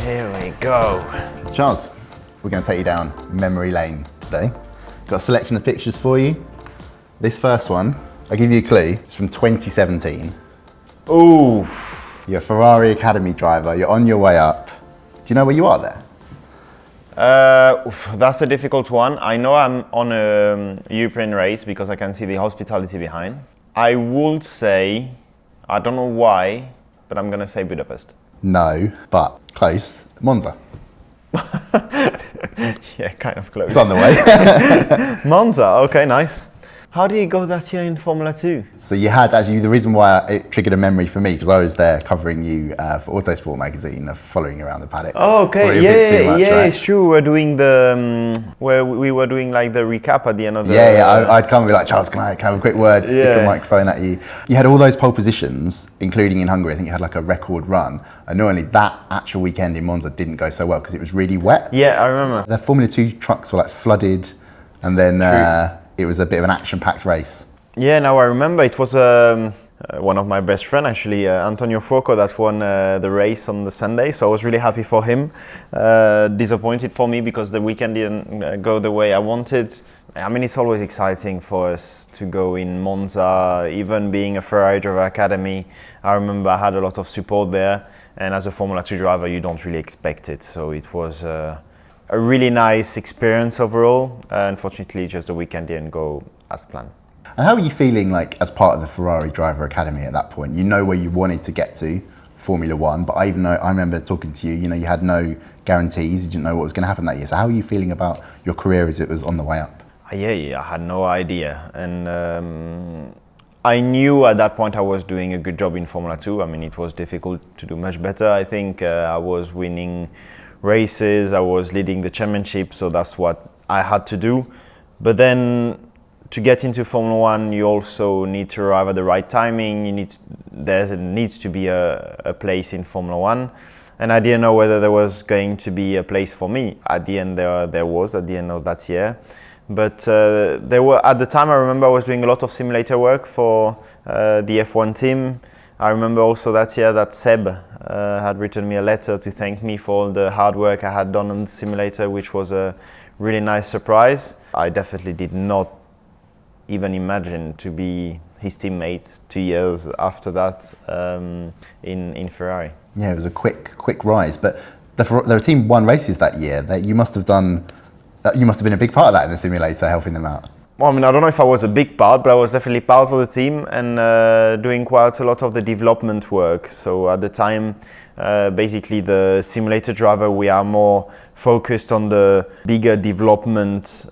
Here we go. Charles, we're going to take you down memory lane today. Got a selection of pictures for you. This first one, I'll give you a clue, it's from 2017. Ooh. You're a Ferrari Academy driver, you're on your way up. Do you know where you are there? That's a difficult one. I know I'm on a European race because I can see the hospitality behind. I would say, I don't know why, but I'm gonna say Budapest. No, but close. Monza. Yeah, kind of close. It's on the way. Monza, okay, nice. How did you go that year in Formula 2? So you had, actually, the reason why it triggered a memory for me, because I was there covering you for Autosport magazine, following you around the paddock. Oh, okay, yeah, right? It's true. We're doing where we were doing like the recap at the end of the... Yeah, I'd come and be like, Charles, can I have a quick word, stick a microphone at you. You had all those pole positions, including in Hungary. I think you had like a record run. Annoyingly, that actual weekend in Monza didn't go so well because it was really wet. Yeah, I remember. The Formula 2 trucks were like flooded, and then it was a bit of an action-packed race. Yeah, now I remember it was one of my best friends, actually, Antonio Fuoco, that won the race on the Sunday. So I was really happy for him. Disappointed for me because the weekend didn't go the way I wanted. I mean, it's always exciting for us to go in Monza, even being a Ferrari Driver Academy. I remember I had a lot of support there. And as a Formula 2 driver, you don't really expect it. So it was a really nice experience overall. Unfortunately, just the weekend didn't go as planned. And how were you feeling like as part of the Ferrari Driver Academy at that point? You know where you wanted to get to, Formula 1, but I remember talking to you, you had no guarantees, you didn't know what was going to happen that year. So how were you feeling about your career as it was on the way up? Yeah, I had no idea. And I knew at that point I was doing a good job in Formula 2. I mean, it was difficult to do much better. I think I was winning races, I was leading the championship, so that's what I had to do. But then to get into Formula 1, you also need to arrive at the right timing. There needs to be a place in Formula 1. And I didn't know whether there was going to be a place for me. At the end, there was at the end of that year. But there were, at the time, I remember I was doing a lot of simulator work for the F1 team. I remember also that year that Seb had written me a letter to thank me for all the hard work I had done on the simulator, which was a really nice surprise. I definitely did not even imagine to be his teammate 2 years after that in Ferrari. Yeah, it was a quick rise. But the team won races that year. You must have been a big part of that in the simulator, helping them out. Well, I mean, I don't know if I was a big part, but I was definitely part of the team and doing quite a lot of the development work. So at the time, basically the simulator driver, we are more focused on the bigger development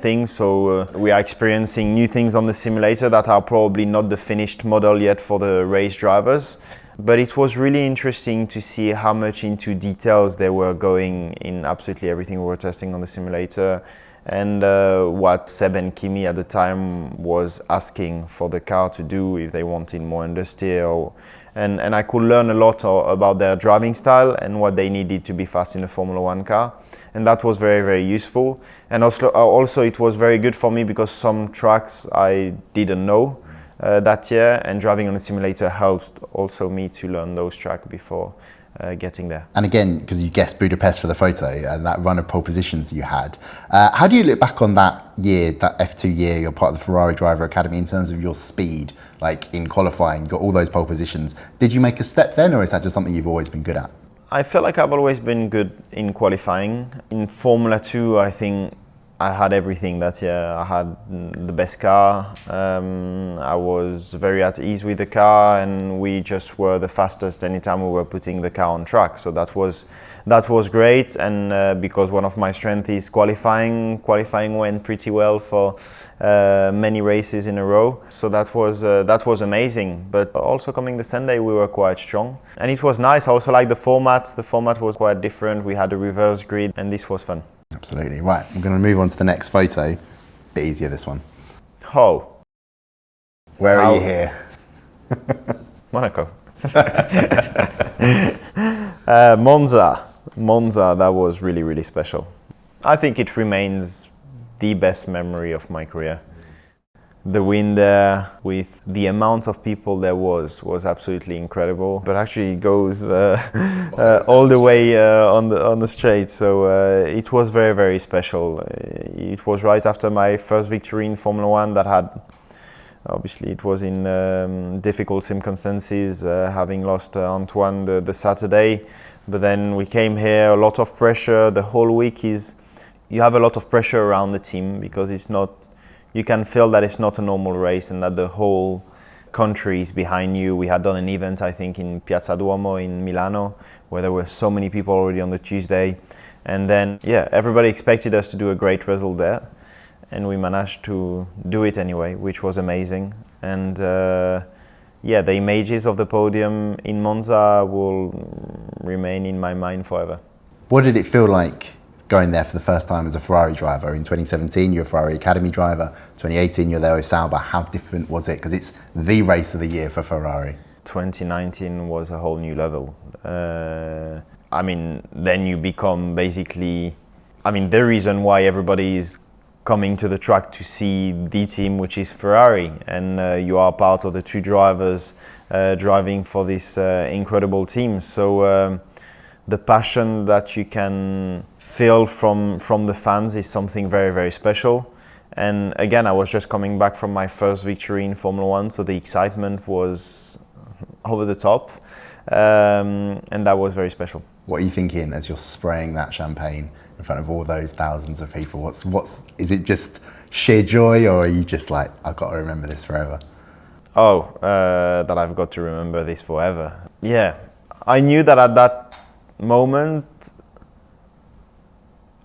things. So we are experiencing new things on the simulator that are probably not the finished model yet for the race drivers. But it was really interesting to see how much into details they were going in absolutely everything we were testing on the simulator. And what Seb and Kimi at the time was asking for the car to do, if they wanted more understeer. And I could learn a lot about their driving style and what they needed to be fast in a Formula 1 car. And that was very, very useful. And also it was very good for me because some tracks I didn't know that year, and driving on a simulator helped also me to learn those tracks before getting there. And again, because you guessed Budapest for the photo and that run of pole positions you had, how do you look back on that year, that F2 year, you're part of the Ferrari Driver Academy, in terms of your speed, like in qualifying, you got all those pole positions. Did you make a step then, or is that just something you've always been good at? I feel like I've always been good in qualifying. In Formula 2, I think I had everything that year. I had the best car. I was very at ease with the car, and we just were the fastest anytime we were putting the car on track. So that was great. And because one of my strengths is qualifying went pretty well for many races in a row. So that was amazing. But also coming the Sunday, we were quite strong, and it was nice. I also liked the format. The format was quite different. We had a reverse grid, and this was fun. Absolutely. Right, I'm going to move on to the next photo. Bit easier, this one. Oh. Where are you here? Monaco. Monza. Monza, that was really, really special. I think it remains the best memory of my career. the win there with the amount of people there was absolutely incredible. But actually it goes all the way on the straight, so it was very, very special. It was right after my first victory in Formula One that had, obviously it was in difficult circumstances, having lost Antoine the Saturday. But then we came here, a lot of pressure. The whole week you have a lot of pressure around the team because it's not, you can feel that it's not a normal race and that the whole country is behind you. We had done an event, I think, in Piazza Duomo in Milano, where there were so many people already on the Tuesday. And then, yeah, everybody expected us to do a great result there. And we managed to do it anyway, which was amazing. And yeah, the images of the podium in Monza will remain in my mind forever. What did it feel like going there for the first time as a Ferrari driver? In 2017, you're a Ferrari Academy driver. 2018, you're there with Sauber. How different was it? Because it's the race of the year for Ferrari. 2019 was a whole new level. I mean, then you become basically, I mean, the reason why everybody is coming to the track to see the team, which is Ferrari, and you are part of the two drivers driving for this incredible team. So the passion that you can feel from the fans is something very, very special. And again, I was just coming back from my first victory in Formula One, so the excitement was over the top, and that was very special. What are you thinking as you're spraying that champagne in front of all those thousands of people? Is it just sheer joy, or are you just like, I've got to remember this forever? Oh, that I've got to remember this forever. Yeah, I knew that at that moment,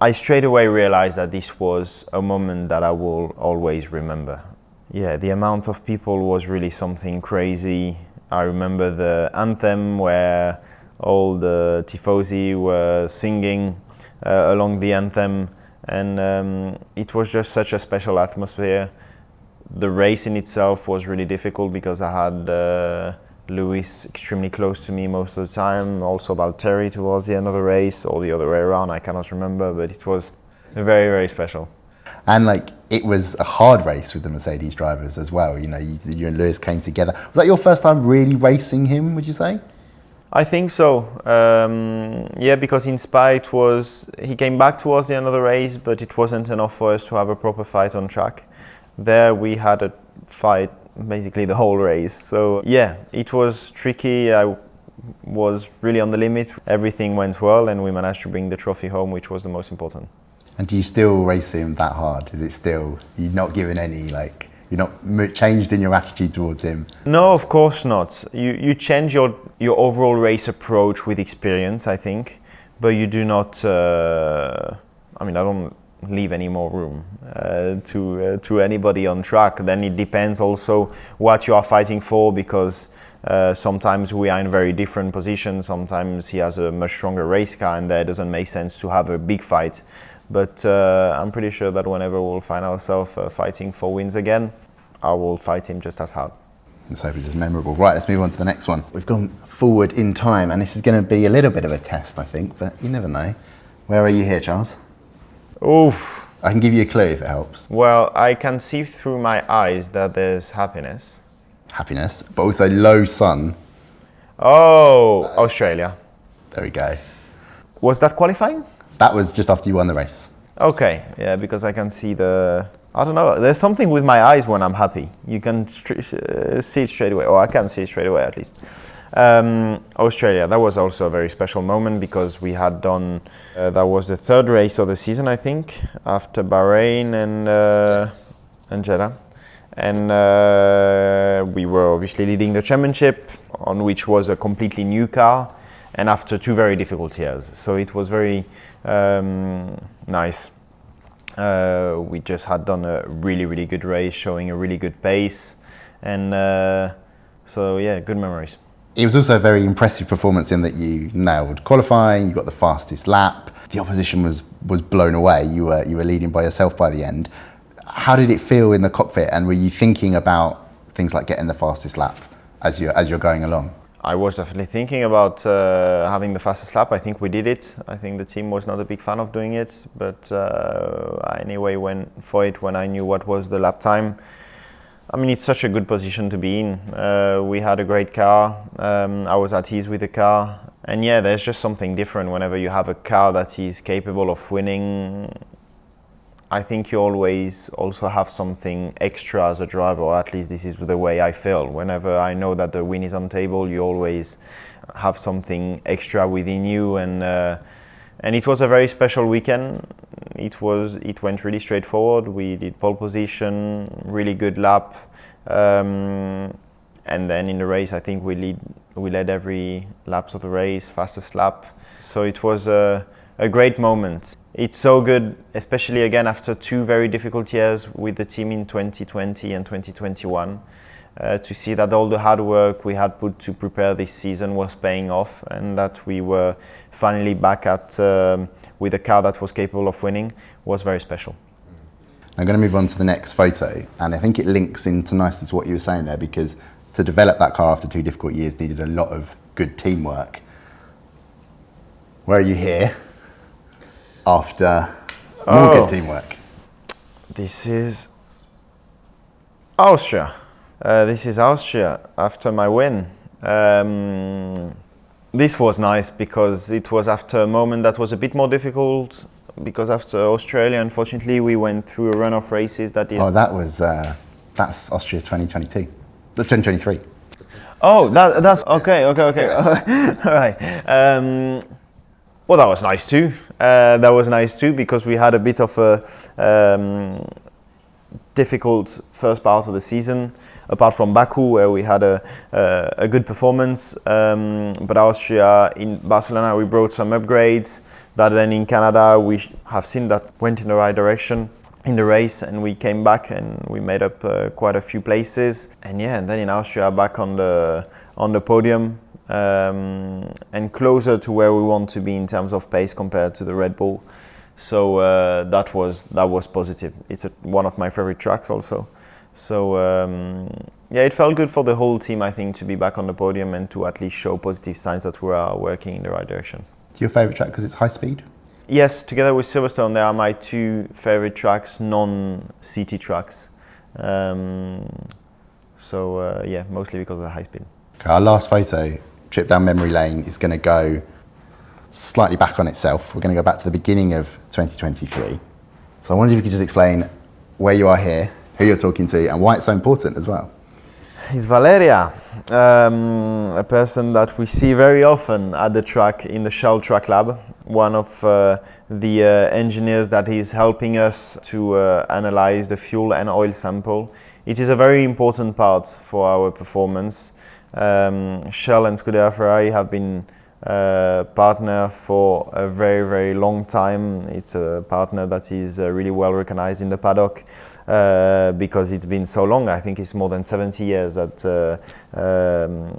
I straight away realized that this was a moment that I will always remember. Yeah, the amount of people was really something crazy. I remember the anthem where all the tifosi were singing along the anthem, and it was just such a special atmosphere. The race in itself was really difficult because I had Lewis extremely close to me most of the time, also Valtteri towards the end of the race, or the other way around, I cannot remember, but it was very, very special. And like, it was a hard race with the Mercedes drivers as well. You know, you and Lewis came together. Was that your first time really racing him, would you say? I think so. Yeah, because in Spa he came back towards the end of the race, but it wasn't enough for us to have a proper fight on track. There we had a fight basically the whole race. So yeah, it was tricky. I was really on the limit. Everything went well and we managed to bring the trophy home, which was the most important. And do you still race him that hard? Is it still, you're not given any, like, you're not changed in your attitude towards him? No, of course not. You change your overall race approach with experience, I think, but you do not, I don't leave any more room to anybody on track. Then it depends also what you are fighting for, because sometimes we are in very different positions. Sometimes he has a much stronger race car and there it doesn't make sense to have a big fight. But I'm pretty sure that whenever we'll find ourselves fighting for wins again, I will fight him just as hard. Let's hope it's memorable. Right, let's move on to the next one. We've gone forward in time, and this is going to be a little bit of a test, I think, but you never know. Where are you here, Charles? Oof. I can give you a clue if it helps. Well, I can see through my eyes that there's happiness. Happiness, but also low sun. Oh, Australia. There we go. Was that qualifying? That was just after you won the race. Okay, yeah, because I can see I don't know, there's something with my eyes when I'm happy. You can see it straight away, or I can see it straight away at least. Australia, that was also a very special moment because we had done, that was the third race of the season, I think, after Bahrain and Jeddah. And we were obviously leading the championship, on which was a completely new car, and after 2 very difficult years. So it was very nice. We just had done a really, really good race, showing a really good pace. And so, yeah, good memories. It was also a very impressive performance in that you nailed qualifying, you got the fastest lap. The opposition was blown away. You were leading by yourself by the end. How did it feel in the cockpit, and were you thinking about things like getting the fastest lap as you're going along? I was definitely thinking about having the fastest lap. I think we did it. I think the team was not a big fan of doing it, but I anyway went for it when I knew what was the lap time. I mean, it's such a good position to be in. We had a great car. I was at ease with the car. And yeah, there's just something different whenever you have a car that is capable of winning. I think you always also have something extra as a driver, or at least this is the way I feel. Whenever I know that the win is on table, you always have something extra within you. And it was a very special weekend. It went really straightforward. We did pole position, really good lap. And then in the race, I think we led every lap of the race, fastest lap. So it was a great moment. It's so good, especially again after 2 very difficult years with the team in 2020 and 2021, to see that all the hard work we had put to prepare this season was paying off, and that we were finally back with a car that was capable of winning was very special. I'm going to move on to the next photo, and I think it links into nicely to what you were saying there, because to develop that car after 2 difficult years needed a lot of good teamwork. Where are you here after more good teamwork? This is Austria. This is Austria after my win. This was nice because it was after a moment that was a bit more difficult, because after Australia, unfortunately, we went through a run of races that is... Oh, that's Austria 2022. The 2023. Oh, that's okay. All right. Well, that was nice too. Because we had a bit of a difficult first part of the season, apart from Baku, where we had a good performance. But Austria, in Barcelona, we brought some upgrades. That then in Canada, we have seen that went in the right direction in the race, and we came back and we made up quite a few places. And yeah, and then in Austria, back on the podium, and closer to where we want to be in terms of pace compared to the Red Bull. So that was positive. It's one of my favorite tracks also. So yeah, it felt good for the whole team, I think, to be back on the podium and to at least show positive signs that we are working in the right direction. Do your favorite track because it's high speed? Yes, together with Silverstone, they are my 2 favorite tracks, non-city tracks. So yeah, mostly because of the high speed. Okay, our last photo, trip down memory lane, is going to go slightly back on itself. We're going to go back to the beginning of 2023. So I wondered if you could just explain where you are here, who you're talking to, and why it's so important as well. It's Valeria, a person that we see very often at the track in the Shell Track Lab, one of the engineers that is helping us to analyze the fuel and oil sample. It is a very important part for our performance. Shell and Scuderia Ferrari have been partner for a very, very long time. It's a partner that is really well recognized in the paddock because it's been so long. I think it's more than 70 years that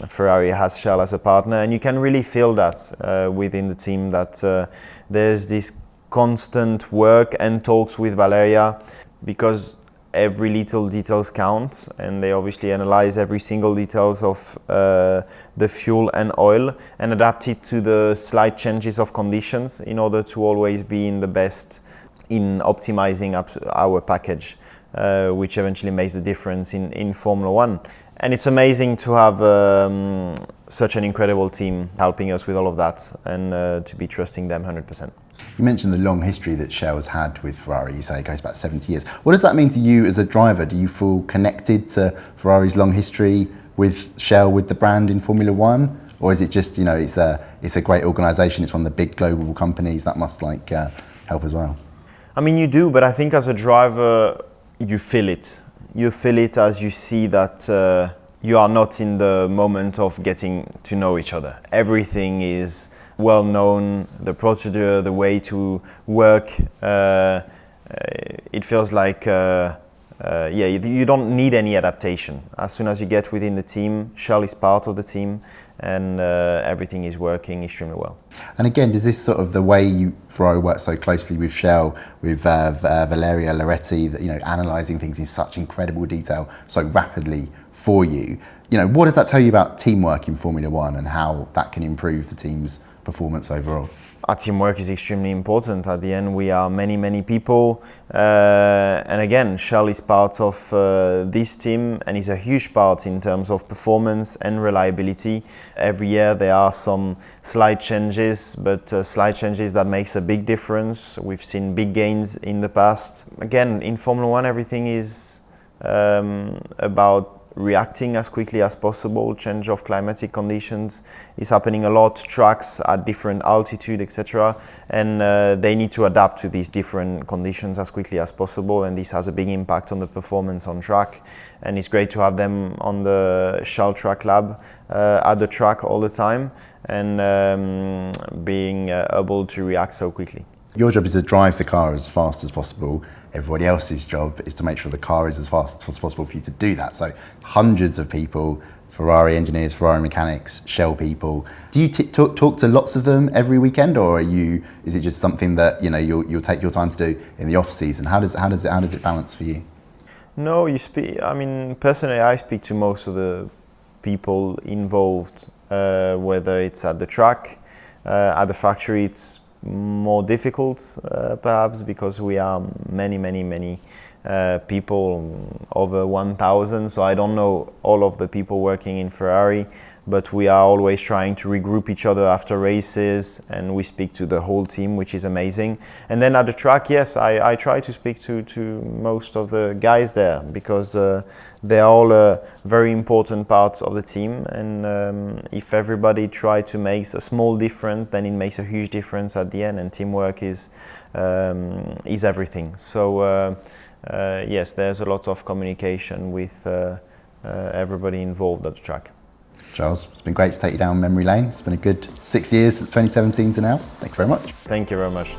Ferrari has Shell as a partner, and you can really feel that within the team, that there's this constant work and talks with Valeria, because every little details count, and they obviously analyze every single details of the fuel and oil and adapt it to the slight changes of conditions in order to always be in the best in optimizing up our package, which eventually makes the difference in Formula One. And it's amazing to have such an incredible team helping us with all of that, and to be trusting them 100%. You mentioned the long history that Shell has had with Ferrari. You say it goes back 70 years. What does that mean to you as a driver? Do you feel connected to Ferrari's long history with Shell, with the brand in Formula One? Or is it just, it's a great organisation, it's one of the big global companies that must help as well? I mean, you do, but I think as a driver, you feel it. You feel it as you see that you are not in the moment of getting to know each other. Everything is well known, the procedure, the way to work. It feels like, you don't need any adaptation. As soon as you get within the team, Shell is part of the team, and everything is working extremely well. And again, does this sort of the way Ferrari works so closely with Shell, with Valeria Loretti, that analysing things in such incredible detail so rapidly for you. You know, what does that tell you about teamwork in Formula One and how that can improve the team's performance overall? Our teamwork is extremely important. At the end, we are many people, and again, Shell is part of this team and is a huge part in terms of performance and reliability. Every year there are some slight changes, but slight changes that makes a big difference. We've seen big gains in the past. Again, in Formula One, everything is about reacting as quickly as possible. Change of climatic conditions is happening a lot, tracks at different altitude, etc. And they need to adapt to these different conditions as quickly as possible, and this has a big impact on the performance on track. And it's great to have them on the Shell Track Lab at the track all the time, and being able to react so quickly. Your job is to drive the car as fast as possible. Everybody else's job is to make sure the car is as fast as possible for you to do that. So hundreds of people, Ferrari engineers, Ferrari mechanics, Shell people. Do you talk to lots of them every weekend, or is it just something that you'll take your time to do in the off season? How does it balance for you? No, you speak. I mean, personally, I speak to most of the people involved, whether it's at the track, at the factory. It's more difficult perhaps because we are many people, over 1,000, so I don't know all of the people working in Ferrari, but we are always trying to regroup each other after races, and we speak to the whole team, which is amazing. And then at the track, yes, I try to speak to most of the guys there, because they are all very important parts of the team, and if everybody try to make a small difference, then it makes a huge difference at the end, and teamwork is everything. So yes, there's a lot of communication with everybody involved at the track. Charles, it's been great to take you down memory lane. It's been a good 6 years since 2017 to now. Thank you very much. Thank you very much.